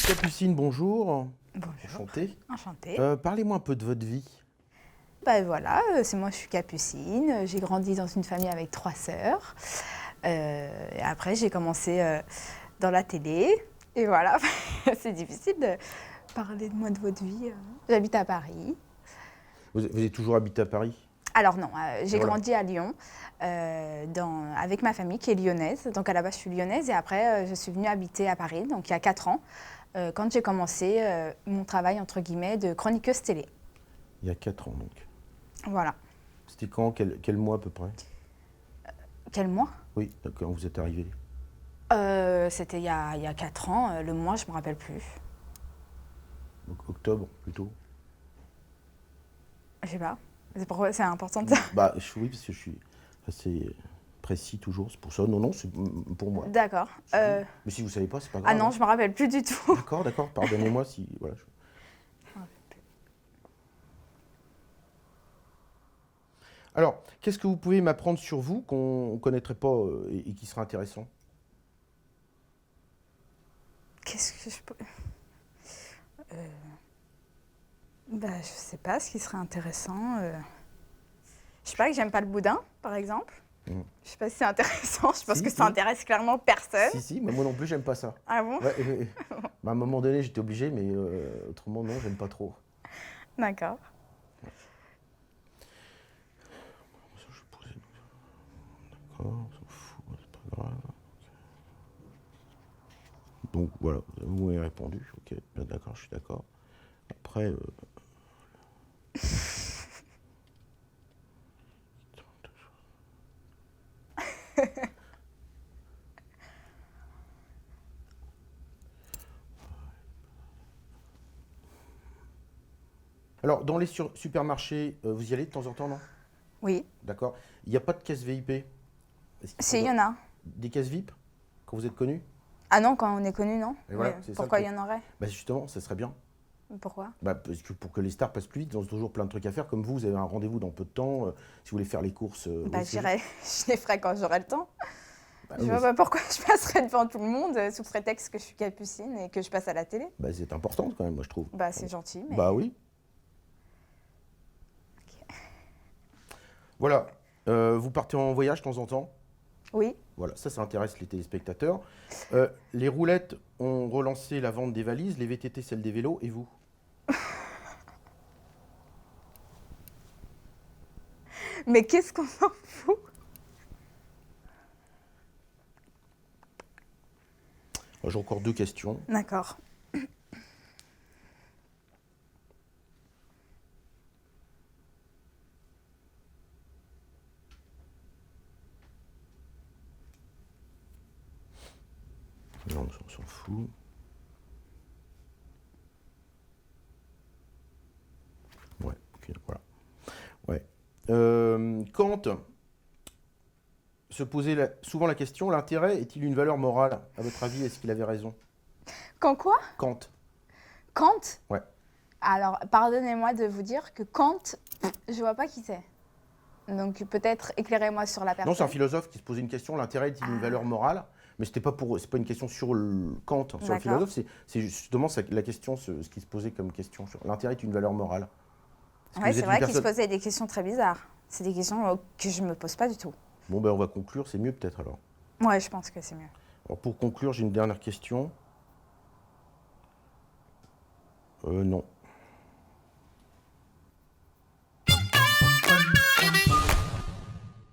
Capucine, bonjour. Bonjour. Enchanté. Enchantée. Parlez-moi un peu de votre vie. Voilà, c'est moi, je suis Capucine. J'ai grandi dans une famille avec 3 sœurs. Et après, j'ai commencé dans la télé. Et voilà, c'est difficile de parler de moi, de votre vie. J'habite à Paris. Vous avez toujours habité à Paris? Alors non, j'ai Voilà. grandi à Lyon avec ma famille qui est lyonnaise. Donc à la base, je suis lyonnaise et après, je suis venue habiter à Paris, donc il y a 4 ans, quand j'ai commencé mon travail, entre guillemets, de chroniqueuse télé. Il y a 4 ans, donc. Voilà. C'était quand? Quel mois à peu près? Quel mois? Oui, quand vous êtes arrivé. C'était il y a 4 ans. Le mois, je ne me rappelle plus. Donc octobre, plutôt. Je sais pas. C'est pourquoi c'est important de ça. Oui, parce que je suis assez précis toujours. C'est pour ça. Non, c'est pour moi. D'accord. Mais si vous savez pas, c'est pas grave. Ah non, je me rappelle plus du tout. D'accord. Pardonnez-moi si... Voilà. Alors, qu'est-ce que vous pouvez m'apprendre sur vous qu'on ne connaîtrait pas et qui serait intéressant? Qu'est-ce que je peux... je sais pas ce qui serait intéressant. Je sais pas, que j'aime pas le boudin, par exemple. Je sais pas si c'est intéressant. Je pense que ça intéresse clairement personne. Si, mais moi non plus, j'aime pas ça. Ah bon? Ouais. À un moment donné, j'étais obligé, mais autrement, non, j'aime pas trop. D'accord. D'accord, on s'en fout, c'est pas grave. Donc voilà, vous m'avez répondu. Ok, bien d'accord, je suis d'accord. Après... Alors, dans les supermarchés, vous y allez de temps en temps, non? Oui. D'accord. Il n'y a pas de caisse VIP? Si, il y en a. Des caisses VIP, quand vous êtes connu? Ah non, quand on est connu, non. Et voilà, Mais c'est ça pourquoi le il y en aurait? Justement, ça serait bien. Pourquoi? Parce que pour que les stars passent plus vite, ils ont toujours plein de trucs à faire. Comme vous avez un rendez-vous dans peu de temps. Si vous voulez faire les courses... J'irai, je les ferai quand j'aurai le temps. Je oui, vois pas pourquoi je passerai devant tout le monde sous prétexte que je suis Capucine et que je passe à la télé. c'est important quand même, moi je trouve. C'est gentil, mais... Oui. Ok. Voilà. Vous partez en voyage de temps en temps? Oui. Voilà, ça intéresse les téléspectateurs. Les roulettes ont relancé la vente des valises, les VTT celle des vélos, et vous? Mais qu'est-ce qu'on s'en fout? J'ai encore 2 questions. D'accord. Non, on s'en fout. Ouais, ok, voilà. Ouais. Kant se posait souvent la question, l'intérêt est-il une valeur morale? À votre avis, est-ce qu'il avait raison? Quand quoi? Kant. Kant? Ouais. Alors, pardonnez-moi de vous dire que Kant, je vois pas qui c'est. Donc peut-être éclairez-moi sur la personne. Non, c'est un philosophe qui se posait une question, l'intérêt est-il une valeur morale? Mais c'est pas une question sur Kant, sur le philosophe, c'est justement la question, ce qui se posait comme question. L'intérêt est une valeur morale. Oui, c'est vrai qu'il se posait des questions très bizarres. C'est des questions que je me pose pas du tout. Bon, on va conclure, c'est mieux peut-être alors. Ouais, je pense que c'est mieux. Alors pour conclure, j'ai une dernière question. Non.